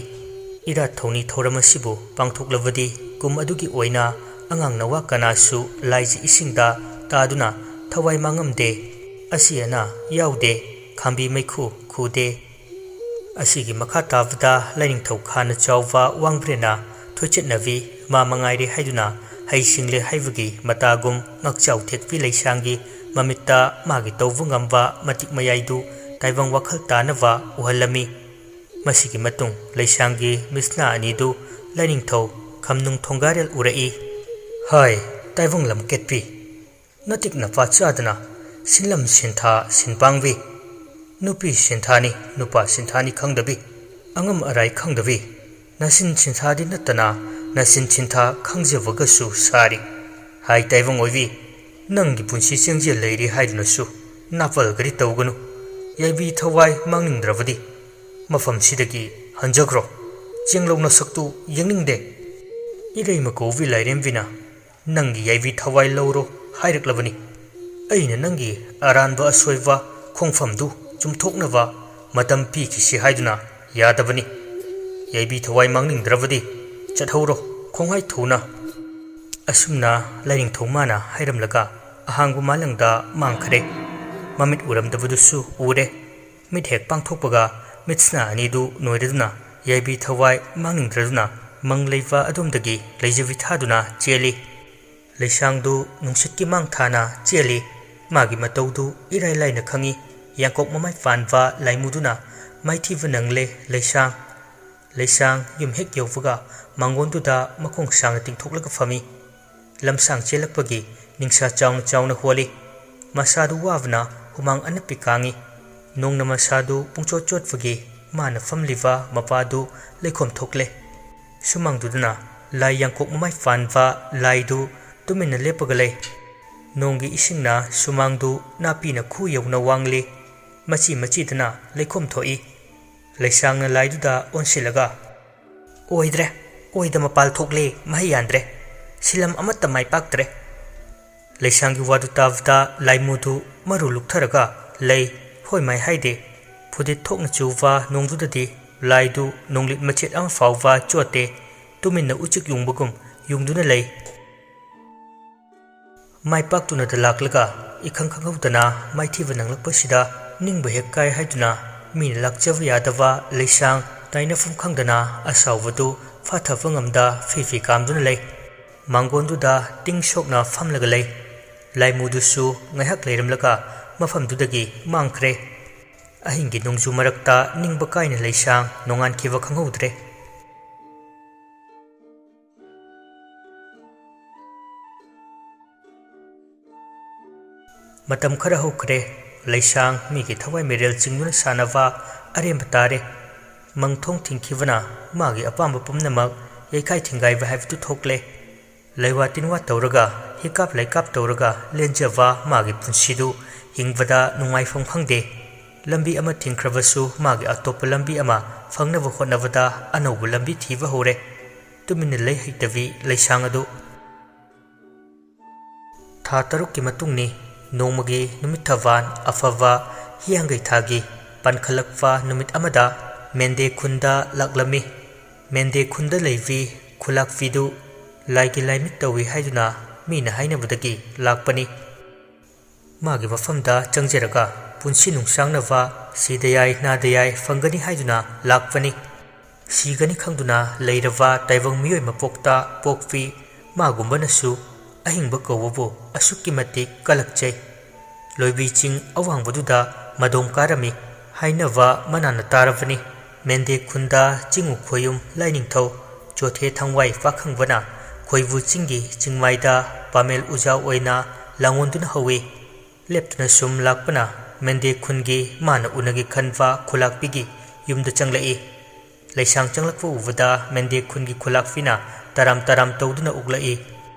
ꯏꯔꯥꯠ ꯊꯧꯅꯤ ꯊꯧꯔꯝ ꯑꯁꯤꯕꯨ ꯄꯥꯡꯊꯣꯛꯂꯕꯗꯤ ꯀꯨꯝ ꯑꯗꯨꯒꯤ ꯑꯣꯏꯅ ꯑꯉꯥꯡ ꯅꯋꯥ ꯀꯅꯥꯁꯨ ꯂꯥꯏꯖ ꯏꯁꯤꯡꯗ ꯇꯥꯗꯨꯅ ꯊꯋꯥꯏ ꯃꯥꯡꯉꯝꯗꯦ ꯑꯁꯤ ꯑꯅꯥ ꯌꯥꯎꯗꯦ ꯈꯥꯝꯕꯤ ꯃꯩꯈꯨ ꯈꯨꯗꯦ ꯑꯁꯤꯒꯤ ꯃꯈꯥ ꯇꯥꯕꯗ ꯂꯥꯏꯅꯤꯡꯊꯧ ꯈꯥꯅ ꯆꯥꯎꯕ ꯋꯥꯡꯕ꯭ꯔꯦꯟꯅ ꯊꯣꯏꯆꯦꯠꯅꯕꯤ ꯃꯥ ꯃꯉꯥꯏꯔꯦ ꯍꯥꯏꯗꯨꯅ ꯍꯩ ꯁꯤꯡꯂꯦ ꯍꯥꯏꯕꯒꯤ ꯃꯇꯥꯒꯨꯝ ꯉꯛꯆꯥꯎ ꯊꯦꯛꯄꯤ ꯂꯩꯁꯥꯡꯒꯤ ꯃꯃꯤꯠꯇ ꯃꯥꯒꯤ ꯇꯧꯕ ꯉꯝꯕ ꯃꯇꯤꯛ ꯃꯌꯥꯏꯗꯨ ꯇꯥꯏꯕꯪ ꯋꯥꯈꯜ ꯇꯥꯅꯕ ꯎꯍꯜꯂꯝꯃꯤ ꯃꯁꯤꯒꯤ ꯃꯇꯨꯡ ꯂꯩꯁꯥꯡꯒꯤ ꯃꯤꯁꯅꯥ ꯑꯅꯤꯗꯨ ꯂꯥꯏꯅꯤꯡꯊꯧ ꯈꯝꯅꯨꯡ ꯊꯣꯡꯒꯥꯔꯦꯜ ꯎꯔꯛꯏ ꯍꯥꯏ ꯇꯥꯏꯕꯪ ꯂꯝꯀꯦꯠꯄꯤ ꯅꯇꯤꯛ ꯅꯄꯥ ꯆꯥꯗꯅ ꯁꯤꯟꯂꯝ ꯁꯤꯟꯊꯥ ꯁꯤꯟꯄꯥꯡꯕꯤ ꯅꯨꯄꯤ ꯁꯤꯟꯊꯥꯅꯤ ꯅꯨꯄꯥ ꯁꯤꯟꯊꯥꯅꯤ ꯈꯪꯗꯕꯤ ꯑꯉꯝ ꯑꯔꯥꯏ ꯈꯪꯗꯕꯤ ꯅꯁꯤꯟ ꯁꯤꯟꯊꯥꯗꯤ ꯅꯠꯇꯅ ꯅꯁꯤꯟ ꯁꯤꯟꯊꯥ ꯈꯪꯖꯕꯒꯁꯨ ꯁꯥꯔꯤ ꯍꯥꯏ ꯇꯥꯏꯕꯪ ꯑꯣꯏꯕꯤ ꯅꯪꯒꯤ ꯄꯨꯟꯁꯤ ꯆꯦꯡꯖꯦꯜ ꯂꯩꯔꯤ ꯍꯥꯏꯗꯨꯅꯁꯨ ꯅꯥꯄꯜꯒꯔꯤ ꯇꯧꯒꯅꯨ ꯌꯥꯏꯕꯤ ꯊꯋꯥꯏ ꯃꯥꯡꯅꯤꯡꯗ꯭ꯔꯕꯗꯤ ꯃꯐꯝꯁꯤꯗꯒꯤ ꯍꯟꯖꯈ꯭ꯔꯣ ꯆꯦꯡꯂꯧ ꯅꯁꯛꯇꯨ ꯌꯦꯡꯅꯤꯡꯗꯦ ꯏꯔꯩꯃ ꯀꯧꯕꯤ ꯂꯥꯏꯔꯦꯝꯕꯤꯅ ꯅꯪꯒꯤ ꯌꯥꯏꯕꯤ ꯊꯋꯥꯏ ꯂꯧꯔꯣ ꯍꯥꯏꯔꯛꯂꯕꯅꯤ ꯑꯩꯅ ꯅꯪꯒꯤ ꯑꯔꯥꯟꯕ ꯑꯁꯣꯏꯕ ꯈꯣꯡꯐꯝꯗꯨ ꯆꯨꯝꯊꯣꯛꯅꯕ ꯃꯇꯝ ꯄꯤꯈꯤꯁꯤ ꯍꯥꯏꯗꯨꯅ ꯌꯥꯗꯕꯅꯤ ꯌꯥꯏꯕꯤ ꯊꯋꯥꯏ ꯃꯥꯡꯅꯤꯡꯗ꯭ꯔꯕꯗꯤ ꯆꯠꯍꯧꯔꯣ ꯈꯣꯡꯍꯥꯏ ꯊꯨꯅ ꯑꯁꯨꯝꯅ ꯂꯥꯏꯅꯤꯡꯊꯧ ꯃꯥꯅ ꯍꯥꯏꯔꯝꯂꯒ ꯑꯍꯥꯡꯕ ꯃꯥꯂꯪꯗ ꯃꯥꯡꯈꯔꯦ ꯃꯃꯤꯠ ꯎꯔꯝꯗꯕꯗꯨꯁꯨ ꯎꯔꯦ ꯃꯤꯠ ꯍꯦꯛ ꯄꯥꯡꯊꯣꯛꯄꯒ ꯃꯤꯠꯁꯅꯥ ꯑꯅꯤꯗꯨ ꯅꯣꯏꯔꯗꯨꯅ ꯌꯥꯏꯕꯤ ꯊꯋꯥꯏ ꯃꯥꯡꯅꯤꯡꯗ꯭ꯔꯗꯨꯅ ꯃꯪ ꯂꯩꯕ ꯑꯗꯣꯝꯗꯒꯤ ꯂꯩꯖꯕꯤ ꯊꯥꯗꯨꯅ ꯆꯦꯜꯂꯤ ꯂꯩꯁꯥꯡꯗꯨ ꯅꯨꯡꯁꯤꯠꯀꯤ ꯃꯥꯡ ꯊꯥꯅ ꯆꯦꯜꯂꯤ ꯃꯥꯒꯤ ꯃꯇꯧꯗꯨ ꯏꯔꯥꯏ ꯂꯥꯏꯅ ꯈꯪꯉꯤ ꯌꯥꯡꯀꯣꯛ ꯃꯃꯥꯏ ꯄꯥꯟꯕ ꯂꯥꯏꯃꯨꯗꯨꯅ ꯃꯥꯏꯊꯤꯕ ꯅꯪꯂꯦ ꯂꯩꯁꯥꯡ ꯌꯨꯝ ꯍꯦꯛ ꯌꯧꯕꯒ ꯃꯥꯡꯒꯣꯟꯗꯨꯗ ꯃꯈꯣꯡ ꯁꯥꯡꯅ ꯇꯤꯡꯊꯣꯛꯂꯒ ꯐꯝꯃꯤ ꯂꯝꯁꯥꯡ ꯆꯦꯜꯂꯛꯄꯒꯤ ꯅꯤꯡꯁꯥ ꯆꯥꯎꯅ ꯆꯥꯎꯅ ꯍꯣꯜꯂꯤ ꯃꯁꯥꯗꯨ ꯋꯥꯕꯅ ꯍꯨꯃꯥꯡ ꯑꯅꯞꯄꯤ ꯀꯥꯡꯉꯤ ꯅꯣꯡꯅ ꯃꯁꯥꯗꯨ ꯄꯨꯡꯆꯣꯠ ꯆꯣꯠꯄꯒꯤ ꯃꯥꯅ ꯐꯝꯂꯤꯕ ꯃꯄꯥꯗꯨ ꯂꯩꯈꯣꯝ ꯊꯣꯛꯂꯦ ꯁꯨꯃꯥꯡꯗꯨꯗꯅ ꯂꯥꯏ ꯌꯥꯡꯀꯣꯛ ꯃꯃꯥꯏ ꯄꯥꯟꯕ ꯂꯥꯏꯗꯨ ꯇꯨꯃꯤꯟꯅ ꯂꯦꯞꯄꯒ ꯂꯩ ꯅꯣꯡꯒꯤ ꯏꯁꯤꯡꯅ ꯁꯨꯃꯥꯡꯗꯨ ꯅꯥꯄꯤꯅ ꯈꯨ ꯌꯧꯅ ꯋꯥꯡꯂꯤ ꯃꯆꯤ ꯃꯆꯤꯗꯅ ꯂꯩꯈꯣꯝ ꯊꯣꯛꯏ ꯂꯩꯁꯥꯡꯅ ꯂꯥꯏꯗꯨꯗ ꯑꯣꯟꯁꯤꯜꯂꯒ ꯑꯣꯏꯗ꯭ꯔꯦ ꯑꯣꯏꯗ ꯃꯄꯥꯜ ꯊꯣꯛꯂꯦ ꯃꯍꯩ ꯌꯥꯟꯗ꯭ꯔꯦ ꯁꯤꯂꯝ ꯑꯃꯠꯇ ꯃꯥꯏ ꯄꯥꯛꯇ꯭ꯔꯦ ꯂꯩꯁꯥꯡꯒꯤ ꯋꯥꯗꯨ ꯇꯥꯕꯗ ꯂꯥꯏꯃꯨꯗꯨ ꯃꯔꯨ ꯂꯨꯛꯊꯔꯒ ꯂꯩ ꯍꯣꯏ ꯃꯥꯏ ꯍꯥꯏꯗꯦ ꯐꯨꯗꯤꯠ ꯊꯣꯛꯅ ꯆꯨꯕ ꯅꯣꯡꯗꯨꯗꯗꯤ ꯂꯥꯏꯗꯨ ꯅꯣꯡꯂꯤꯠ ꯃꯆꯦꯠ ꯑꯃ ꯐꯥꯎꯕ ꯆꯣꯠꯇꯦ ꯇꯨꯃꯤꯟꯅ ꯎꯆꯦꯛ ꯌꯨꯡꯕꯒꯨꯝ ꯌꯨꯡꯗꯨꯅ ꯂꯩ ꯃꯥꯏ ꯄꯥꯛꯇꯨꯅꯗ ꯂꯥꯛꯂꯒ इखंग खंगौदना माइथीब नंगलकपसिदा निंगब हेक काय हाइदुना मीन लाक्चब यादवा लेसांग ताइनफुम खंगदना असावदु फाथफ ngamda फिफि कामदुना लै मांगोंदुदा टिंग सोकना फमलगा लै लाइमुदुसु ngahak leirमलगा मफमदुदगी मांगख्रे अहिंगी नोंजु मरक्ता निंगब कायना लेसांग नोंगान खिबा खंगौद्रे मतम खरा होखरे लेसांग मीगी थवाई मेरेल चिंगुना सानवा अरेम तारे मंगथोंग थिंखिबना मागी अपाम पुमनमक यैखाई थिंगाइबा हाइबतु थोकले लैवा तिनवा तौरगा हिकाप लैकाप तौरगा लेंजवा मागी पुंसिदु हिंगबदा नुंगाइफम खंगदे लंबी अमा थिंख्रबसु मागी अतोप लंबी अमा फंगनब होनबदा अनौब लंबी थीबा होरे तुमिन लै हैतवी लेसांग अदु था तरुक की मतुंगनी नोमगी नुमित थवान अफवा हियांगै थागी पनखलकवा नुमित अमदा मेंदे खुंदा लाक्लमी मेंदे खुंदा लैवी खुलाकवीदु लाइगी लाइमित तवी हाइदुना मीना हाइनबदगी लाकपनी मागी मफमदा चंगजेरगा पुंसी नुंगसांगनवा सिदयाय नादयाय फंगनी हाइदुना लाकपनी सिगनी खंगदुना लैरवा ताइवंग मियोय मपोक्ता पोकवी मागुंबनसु अहिंग कौबू असुक्की मतिक कलकचै लोइबी चिंग अवांगबदुदा मदोम कारमी हाइनवा मनाना तारबनी मेंदे खुंदा चिंगु खोयुम लाइनिंगथौ चोथे थंगवाई पाखंगबना ꯈꯣꯏꯕꯨ ꯆꯤꯡꯒꯤ ꯆꯤꯡꯃꯥꯏꯗ ꯄꯥꯃꯦꯜ ꯎꯖꯥꯎ ꯑꯣꯏꯅ ꯂꯥꯡꯑꯣꯟꯗꯨꯅ ꯍꯧꯏ ꯂꯦꯞꯇꯨꯅ ꯁꯨꯝ ꯂꯥꯛꯄꯅ ꯃꯦꯟꯗꯦ ꯈꯨꯟꯒꯤ ꯃꯥꯅ ꯎꯅꯒꯦ ꯈꯟꯕ ꯈꯨꯂꯥꯛꯄꯤꯒꯤ ꯌꯨꯝꯗ ꯆꯪꯂꯛꯏ ꯂꯩꯁꯥꯡ ꯆꯪꯂꯛꯄ ꯎꯕꯗ ꯃꯦꯟꯗꯦ ꯈꯨꯟꯒꯤ ꯈꯨꯂꯥꯛꯄꯤꯅ ꯇꯔꯥꯝ ꯇꯔꯥꯝ ꯇꯧꯗꯨꯅ ꯎꯛꯂꯛꯏ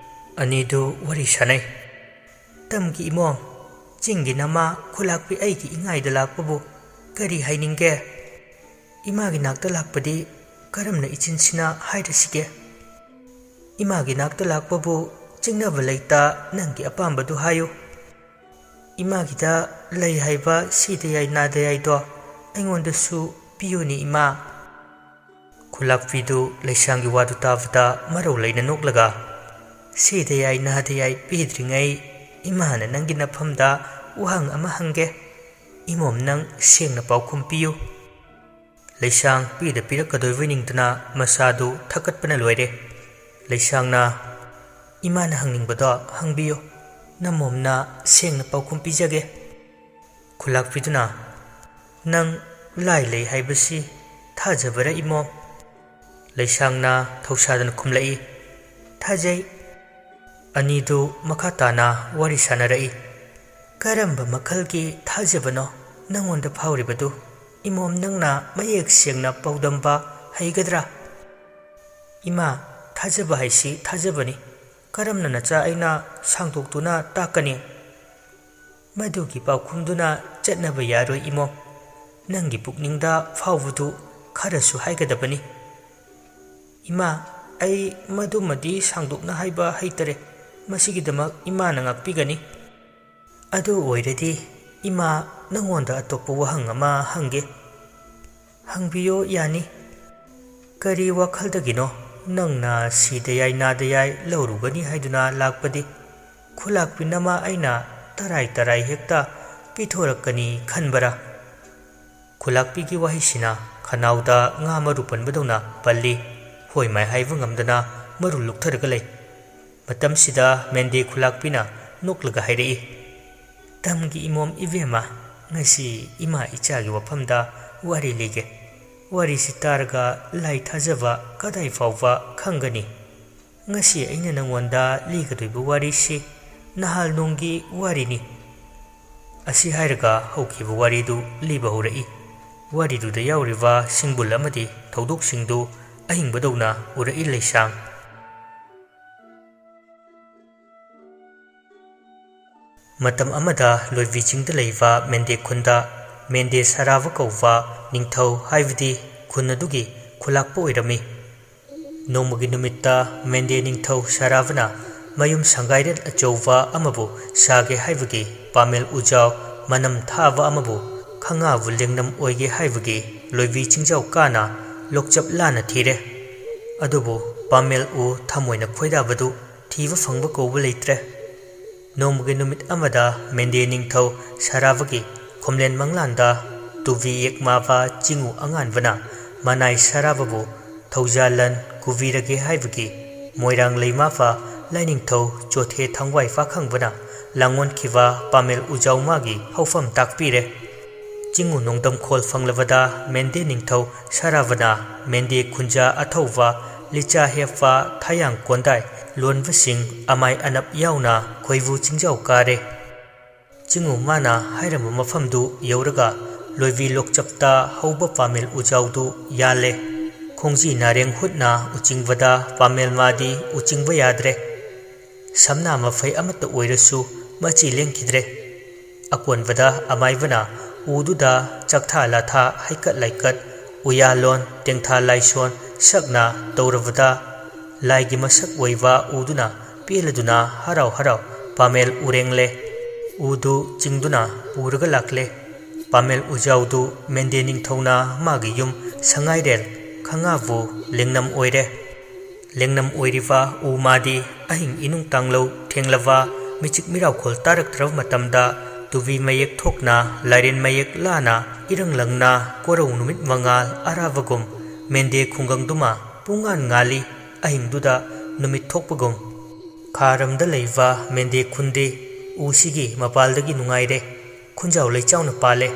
ꯑꯅꯤꯗꯨ ꯋꯥꯔꯤ ꯁꯥꯅꯩ ꯇꯝꯒꯤ ꯏꯃꯣꯝ ꯆꯤꯡꯒꯤ ꯅꯃꯥ ꯈꯨꯂꯥꯛꯄꯤ ꯑꯩꯒꯤ ꯏꯉꯥꯏꯗ ꯂꯥꯛꯄꯕꯨ ꯀꯔꯤ ꯍꯥꯏꯅꯤꯡꯒꯦ ꯏꯃꯥꯒꯤ ꯅꯥꯛꯇ ꯂꯥꯛꯄꯗꯤ ꯀꯔꯝꯅ ꯏꯆꯤꯟꯁꯤꯅ ꯍꯥꯏꯔꯁꯤꯒꯦ ꯏꯃꯥꯒꯤ ꯅꯥꯛꯇ ꯂꯥꯛꯄꯕꯨ ꯆꯤꯡꯅꯕ ꯂꯩꯇ ꯅꯪꯒꯤ ꯑꯄꯥꯝꯕꯗꯨ ꯍꯥꯏꯌꯨ ꯏꯃꯥꯒꯤꯗ ꯂꯩ ꯍꯥꯏꯕ ꯁꯤꯗ ꯌꯥꯏ ꯅꯥꯗ ꯌꯥꯏꯗꯣ ꯑꯩꯉꯣꯟꯗꯁꯨ ꯄꯤꯌꯨꯅꯤ ꯏꯃꯥ ꯈꯨꯂꯥꯛꯄꯤꯗꯨ ꯂꯩꯁꯥꯡꯒꯤ ꯋꯥꯗꯨ ꯇꯥꯕꯗ ꯃꯔꯧ ꯂꯩꯅ ꯅꯣꯛꯂꯒ ꯁꯤꯗ ꯌꯥꯏ ꯅꯥꯗ ꯌꯥꯏ ꯄꯤꯗ꯭ꯔꯤꯉꯩ ꯏꯃꯥꯅ ꯅꯪꯒꯤ ꯅꯐꯝꯗ ꯋꯥꯍꯪ ꯑꯃ ꯍꯪꯒꯦ ꯏꯃꯣꯝ ꯅꯪ ꯁꯦꯡꯅ ꯄꯥꯎꯈꯨꯝ ꯄꯤꯌꯨ ꯂꯩꯁꯥꯡ ꯄꯤꯗ ꯄꯤꯔꯛꯀꯗꯣꯏꯕꯣꯏ ꯅꯤꯡꯗꯨꯅ ꯃꯁꯥꯗꯨ ꯊꯛꯀꯠꯄꯅ ꯂꯣꯏꯔꯦ ꯂꯩꯁꯥꯡꯅ ꯏꯃꯥꯅ ꯍꯪꯅꯤꯡꯕꯗꯣ ꯍꯪꯕꯤꯌꯨ ꯅꯃꯣꯝꯅ ꯁꯦꯡꯅ ꯄꯥꯎꯈꯨꯝ ꯄꯤꯖꯒꯦ ꯈꯨꯂꯥꯛꯄꯤꯗꯨꯅ ꯅꯪ ꯂꯥꯏ ꯂꯩ ꯍꯥꯏꯕꯁꯤ ꯊꯥꯖꯕꯔ ꯏꯃꯣꯝ ꯂꯩꯁꯥꯡꯅ ꯊꯧꯁꯥꯗꯅ ꯈꯨꯝꯂꯛꯏ ꯊꯥꯖꯩ ꯑꯅꯤꯗꯨ ꯃꯈꯥ ꯇꯥꯅ ꯋꯥꯔꯤ ꯁꯥꯅꯔꯛꯏ ꯀꯔꯝꯕ ꯃꯈꯜꯒꯤ ꯊꯥꯖꯕꯅꯣ ꯅꯪꯉꯣꯟꯗ ꯐꯥꯎꯔꯤꯕꯗꯨ ꯏꯃꯣꯝ ꯅꯪꯅ ꯃꯌꯦꯛ ꯁꯦꯡꯅ ꯄꯥꯎꯗꯝꯕ ꯍꯩꯒꯗ꯭ꯔꯥ ꯏꯃꯥ ꯊꯥꯖꯕ ꯍꯥꯏꯁꯤ ꯊꯥꯖꯕꯅꯤ ꯀꯔꯝꯅ ꯅꯆꯥ ꯑꯩꯅ ꯁꯥꯡꯗꯣꯛꯇꯨꯅ ꯇꯥꯛꯀꯅꯤ ꯃꯗꯨꯒꯤ ꯄꯥꯎꯈꯨꯝꯗꯨꯅ ꯆꯠꯅꯕ ꯌꯥꯔꯣꯏ ꯏꯃꯣꯝ ꯅꯪꯒꯤ ꯄꯨꯛꯅꯤꯡꯗ ꯐꯥꯎꯕꯗꯨ ꯈꯔꯁꯨ ꯍꯥꯏꯒꯗꯕꯅꯤ ꯏꯃꯥ ꯑꯩ ꯃꯗꯨꯃꯗꯤ ꯁꯥꯡꯗꯣꯛꯅ ꯍꯥꯏꯕ ꯍꯩꯇꯔꯦ ꯃꯁꯤꯒꯤꯗꯃꯛ ꯏꯃꯥꯅ ꯉꯥꯛꯄꯤꯒꯅꯤ ꯑꯗꯨ ꯑꯣꯏꯔꯗꯤ ꯏꯃꯥ ꯅꯪꯉꯣꯟꯗ ꯑꯇꯣꯞꯄ ꯋꯥꯍꯪ ꯑꯃ ꯍꯪꯒꯦ ꯍꯪꯕꯤꯌꯣ ꯌꯥꯅꯤ ꯀꯔꯤ ꯋꯥꯈꯜꯗꯒꯤꯅꯣ ꯅꯪꯅ ꯁꯤꯗ ꯌꯥꯏ ꯅꯥꯗ ꯌꯥꯏ ꯂꯧꯔꯨꯒꯅꯤ ꯍꯥꯏꯗꯨꯅ ꯂꯥꯛꯄꯗꯤ ꯈꯨꯂꯥꯛꯄꯤ ꯅꯃꯥ ꯑꯩꯅ ꯇꯔꯥꯏ ꯇꯔꯥꯏ ꯍꯦꯛꯇ ꯄꯤꯊꯣꯔꯛꯀꯅꯤ ꯈꯟꯕꯔꯥ ꯈꯨꯂꯥꯛꯄꯤꯒꯤ ꯋꯥꯍꯩꯁꯤꯅ ꯈꯅꯥꯎꯗ ꯉꯥ ꯃꯔꯨ ꯄꯟꯕꯗꯧꯅ ꯄꯜꯂꯤ ꯍꯣꯏ ꯃꯥꯏ ꯍꯥꯏꯕ ꯉꯝꯗꯅ ꯃꯔꯨ ꯂꯨꯛꯊꯔꯒ ꯂꯩ ꯃꯇꯝꯁꯤꯗ ꯃꯦꯟꯗꯦ ꯈꯨꯂꯥꯛꯄꯤꯅ ꯅꯣꯛꯂꯒ ꯍꯥꯏꯔꯛꯏ ꯇꯝꯒꯤ ꯏꯃꯣꯝ ꯏꯕꯦꯝꯃ ꯉꯁꯤ ꯏꯃꯥ ꯏꯆꯥꯒꯤ ꯋꯥꯐꯝꯗ ꯋꯥꯔꯤ ꯂꯤꯒꯦ ꯋꯥꯔꯤꯁꯤ ꯇꯥꯔꯒ ꯂꯥꯏ ꯊꯥꯖꯕ ꯀꯗꯥꯏ ꯐꯥꯎꯕ ꯈꯪꯒꯅꯤ ꯉꯁꯤ ꯑꯩꯅ ꯅꯪꯉꯣꯟꯗ ꯂꯤꯒꯗꯣꯏꯕ ꯋꯥꯔꯤꯁꯤ ꯅꯍꯥꯜ ꯅꯣꯡꯒꯤ ꯋꯥꯔꯤꯅꯤ ꯑꯁꯤ ꯍꯥꯏꯔꯒ ꯍꯧꯈꯤꯕ ꯋꯥꯔꯤꯗꯨ ꯂꯤꯕ ꯍꯧꯔꯛꯏ ꯋꯥꯔꯤꯗꯨꯗ ꯌꯥꯎꯔꯤꯕ ꯁꯤꯡꯕꯨꯜ ꯑꯃꯗꯤ ꯊꯧꯗꯣꯛꯁꯤꯡꯗꯨ ꯑꯍꯤꯡꯕꯗꯧꯅ ꯎꯔꯛꯏ ꯂꯩꯁꯥꯡ ꯃꯇꯝ ꯑꯃꯗ ꯂꯣꯏꯕꯤ ꯆꯤꯡꯗ ꯂꯩꯕ ꯃꯦꯟꯗꯦ ꯈꯨꯟꯗ ꯃꯦꯟꯗꯦ ꯁꯥꯔꯥꯕ ꯀꯧꯕ ꯅꯤꯡꯊꯧ ꯍꯥꯏꯕꯗꯤ ꯈꯨꯟ ꯑꯗꯨꯒꯤ ꯈꯨꯂꯥꯛꯄ ꯑꯣꯏꯔꯝꯃꯤ ꯅꯣꯡꯃꯒꯤ ꯅꯨꯃꯤꯠꯇ ꯃꯦꯟꯗꯦ ꯅꯤꯡꯊꯧ ꯁꯥꯔꯥꯕꯅ ꯃꯌꯨꯝ ꯁꯪꯒꯥꯏꯔꯦꯜ ꯑꯆꯧꯕ ꯑꯃꯕꯨ ꯁꯥꯒꯦ ꯍꯥꯏꯕꯒꯤ ꯄꯥꯃꯦꯜ ꯎꯖꯥꯎ ꯃꯅꯝ ꯊꯥꯕ ꯑꯃꯕꯨ ꯈꯪꯉꯥꯕꯨ ꯂꯦꯡꯅꯝ ꯑꯣꯏꯒꯦ ꯍꯥꯏꯕꯒꯤ ꯂꯣꯏꯕꯤ ꯆꯤꯡꯖꯥꯎ ꯀꯥꯅ ꯂꯣꯛꯆꯞ ꯂꯥꯟꯅ ꯊꯤꯔꯦ ꯑꯗꯨꯕꯨ ꯄꯥꯃꯦꯜ ꯎ ꯊꯃꯣꯏꯅ ꯈꯣꯏꯗꯥꯕꯗꯨ ꯊꯤꯕ ꯐꯪꯕ ꯀꯧꯕ ꯂꯩꯇ꯭ꯔꯦ ꯅꯣꯡꯃꯒꯤ ꯅꯨꯃꯤꯠ ꯑꯃꯗ ꯃꯦꯟꯗꯦ ꯅꯤꯡꯊꯧ ꯁꯥꯔꯥꯕꯒꯤ ꯈꯣꯝꯂꯦꯟ ꯃꯪꯂꯥꯟꯗ ꯇꯨꯕꯤ ꯌꯦꯛꯃꯥꯕ ꯆꯤꯡꯎ ꯑꯉꯥꯟꯕꯅ ꯃꯅꯥꯏ ꯁꯥꯔꯥꯕꯕꯨ ꯊꯧꯖꯥꯂꯟ ꯀꯨꯕꯤꯔꯒꯦ ꯍꯥꯏꯕꯒꯤ ꯃꯣꯏꯔꯥꯡ ꯂꯩꯃꯥꯐ ꯂꯥꯏꯅꯤꯡꯊꯧ ꯆꯣꯊꯦ ꯊꯥꯡꯋꯥꯏ ꯄꯥꯈꯪꯕꯅ ꯂꯥꯡꯑꯣꯟꯈꯤꯕ ꯄꯥꯃꯦꯜ ꯎꯖꯥꯎ ꯃꯥꯒꯤ ꯍꯧꯐꯝ ꯇꯥꯛꯄꯤꯔꯦ ꯆꯤꯡꯎ ꯅꯣꯡꯗꯝꯈꯣꯜ ꯐꯪꯂꯕꯗ ꯃꯦꯟꯗꯦ ꯅꯤꯡꯊꯧ ꯁꯥꯔꯥꯕꯅ ꯃꯦꯟꯗꯦ ꯈꯨꯟꯖꯥ ꯑꯊꯧꯕ ꯂꯤꯆꯥ ꯍꯦꯞꯄ ꯊꯥꯌꯥꯡ ꯀꯣꯟꯗꯥꯏ ꯂꯣꯟꯕꯁꯤꯡ ꯑꯃꯥꯏ ꯑꯅꯞ ꯌꯥꯎꯅ ꯈꯣꯏꯕꯨ ꯆꯤꯡꯖꯥꯎ ꯀꯥꯔꯦ ꯆꯤꯡꯎ ꯃꯥꯅ ꯍꯥꯏꯔꯝꯕ ꯃꯐꯝꯗꯨ ꯌꯧꯔꯒ ꯂꯣꯏꯕꯤ ꯂꯣꯛꯆꯞꯇ ꯍꯧꯕ ꯄꯥꯃꯦꯜ ꯎꯖꯥꯎꯗꯨ ꯌꯥꯜꯂꯦ ꯈꯣꯡꯖꯤ ꯅꯥꯔꯦꯡ ꯍꯨꯠꯅ ꯎꯆꯤꯡꯕꯗ ꯄꯥꯃꯦꯜ ꯃꯥꯗꯤ ꯎꯆꯤꯡꯕ ꯌꯥꯗ꯭ꯔꯦ ꯁꯝꯅꯥ ꯃꯐꯩ ꯑꯃꯠꯇ ꯑꯣꯏꯔꯁꯨ ꯃꯆꯤ ꯂꯦꯡꯈꯤꯗ꯭ꯔꯦ ꯑꯀꯣꯟꯕꯗ ꯑꯃꯥꯏꯕꯅ ꯎꯗꯨꯗ ꯆꯥꯛꯊꯥ ꯂꯥꯊꯥ ꯍꯩꯀꯠ ꯂꯩꯀꯠ ꯎꯌꯥꯂꯣꯟ ꯇꯦꯡꯊꯥ ꯂꯥꯏꯁꯣꯟ ꯁꯛꯅ ꯇꯧꯔꯕꯗ ꯂꯥꯏꯒꯤ ꯃꯁꯛ ꯑꯣꯏꯕ ꯎꯗꯨꯅ ꯄꯦꯜꯂꯗꯨꯅ ꯍꯔꯥꯎ ꯍꯔꯥꯎ ꯄꯥꯃꯦꯜ ꯎꯔꯦꯡꯂꯦ ꯎꯗꯨ ꯆꯤꯡꯗꯨꯅ ꯄꯨꯔꯒ ꯂꯥꯛꯂꯦ ꯄꯥꯃꯦꯜ ꯎꯖꯥꯎꯗꯨ ꯃꯦꯟꯗꯦ ꯅꯤꯡꯊꯧꯅ ꯃꯥꯒꯤ ꯌꯨꯝ ꯁꯉꯥꯏꯔꯦꯜ ꯈꯪꯉꯥꯕꯨ ꯂꯦꯡꯅꯝ ꯑꯣꯏꯔꯦ ꯂꯦꯡꯅꯝ ꯑꯣꯏꯔꯤꯕ ꯎ ꯃꯥꯗꯤ ꯑꯍꯤꯡ ꯏꯅꯨꯡ ꯇꯥꯡꯂꯧ ꯊꯦꯡꯂꯕ ꯃꯤꯆꯤꯛ ꯃꯤꯔꯥꯎꯈꯣꯜ ꯇꯥꯔꯛꯇ꯭ꯔꯕ ꯃꯇꯝꯗ ꯇꯨꯕꯤ ꯃꯌꯦꯛ ꯊꯣꯛꯅ ꯂꯥꯏꯔꯦꯟ ꯃꯌꯦꯛ ꯂꯥꯅ ꯏꯔꯪ ꯂꯪꯅ ꯀꯣꯔꯧ ꯅꯨꯃꯤꯠ ꯃꯉꯥꯜ ꯑꯔꯥꯕꯒꯨꯝ ꯃꯦꯟꯗꯦ ꯈꯨꯡꯒꯪꯗꯨꯃ ꯄꯨꯡꯉꯥꯟ ꯉꯥꯜꯂꯤ ꯑꯍꯤꯡꯗꯨꯗ ꯅꯨꯃꯤꯠ ꯊꯣꯛꯄꯒꯨꯝ ꯈꯥꯔꯝꯗ ꯂꯩꯕ ꯃꯦꯟꯗꯦ ꯈꯨꯟꯗꯤ ꯎꯁꯤꯒꯤ ꯃꯄꯥꯜꯗꯒꯤ ꯅꯨꯡꯉꯥꯏꯔꯦ ꯈꯨꯟꯖꯥꯎ ꯂꯩꯆꯥꯎꯅ ꯄꯥꯜꯂꯦ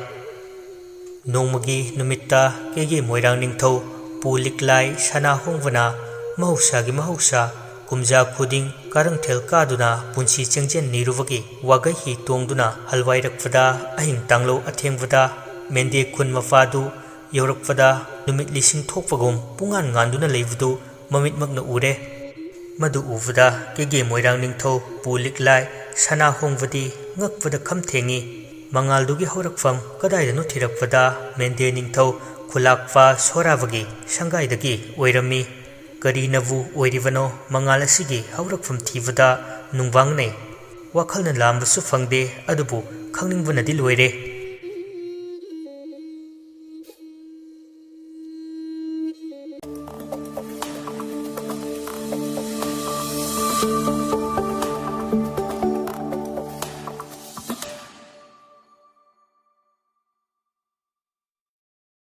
ꯅꯣꯡꯃꯒꯤ ꯅꯨꯃꯤꯠꯇ ꯀꯦꯒꯦ ꯃꯣꯏꯔꯥꯡ ꯅꯤꯡꯊꯧ ꯄꯨ ꯂꯤꯛꯂꯥꯏ ꯁꯅꯥ ꯍꯣꯡꯕꯅ ꯃꯍꯧꯁꯥꯒꯤ ꯃꯍꯧꯁꯥ ꯀꯨꯝꯖꯥ ꯈꯨꯗꯤꯡ ꯀꯥꯔꯪꯊꯦꯜ ꯀꯥꯗꯨꯅ ꯄꯨꯟꯁꯤ ꯆꯦꯡꯖꯦꯟ ꯅꯤꯔꯨꯕꯒꯤ ꯋꯥꯒꯩ ꯍꯤ ꯇꯣꯡꯗꯨꯅ ꯍꯜꯋꯥꯏꯔꯛꯄꯗ ꯑꯍꯤꯡ ꯇꯥꯡꯂꯧ ꯑꯊꯦꯡꯕꯗ ꯃꯦꯟꯗꯦ ꯈꯨꯟ ꯃꯄꯥꯗꯨ ꯌꯧꯔꯛꯄꯗ ꯅꯨꯃꯤꯠ ꯂꯤꯁꯤꯡ ꯊꯣꯛꯄꯒꯨꯝ ꯄꯨꯡꯉꯥꯟ ꯉꯥꯟꯗꯨꯅ ꯂꯩꯕꯗꯨ ꯃꯃꯤꯠꯃꯛꯅ ꯎꯔꯦ꯫ ꯃꯗꯨ ꯎꯕꯗ ꯀꯦꯒꯦ ꯃꯣꯏꯔꯥꯡ ꯅꯤꯡꯊꯧ ꯄꯨ ꯂꯤꯛꯂꯥꯏ ꯁꯅꯥ ꯍꯣꯡꯕꯗꯤ ꯉꯛꯄꯗ ꯈꯝ ꯊꯦꯡꯉꯤ꯫ ꯃꯉꯥꯜꯗꯨꯒꯤ ꯍꯧꯔꯛꯐꯝ ꯀꯗꯥꯏꯗꯅꯣ ꯊꯤꯔꯛꯄꯗ ꯃꯦꯟꯗꯦ ꯅꯤꯡꯊꯧ ꯈꯨꯂꯥꯛꯄ ꯁꯣꯔꯥꯕꯒꯤ ꯁꯪꯒꯥꯏꯗꯒꯤ ꯑꯣꯏꯔꯝꯃꯤ꯫ ꯀꯔꯤꯅꯕꯨ ꯑꯣꯏꯔꯤꯕꯅꯣ ꯃꯉꯥꯜ ꯑꯁꯤꯒꯤ ꯍꯧꯔꯛꯐꯝ ꯊꯤꯕꯗ ꯅꯨꯡꯕꯥꯡꯅꯩ꯫ ꯋꯥꯈꯜꯅ ꯂꯥꯝꯕꯁꯨ ꯐꯪꯗꯦ, ꯑꯗꯨꯕꯨ ꯈꯪꯅꯤꯡꯕꯅꯗꯤ ꯂꯣꯏꯔꯦ꯫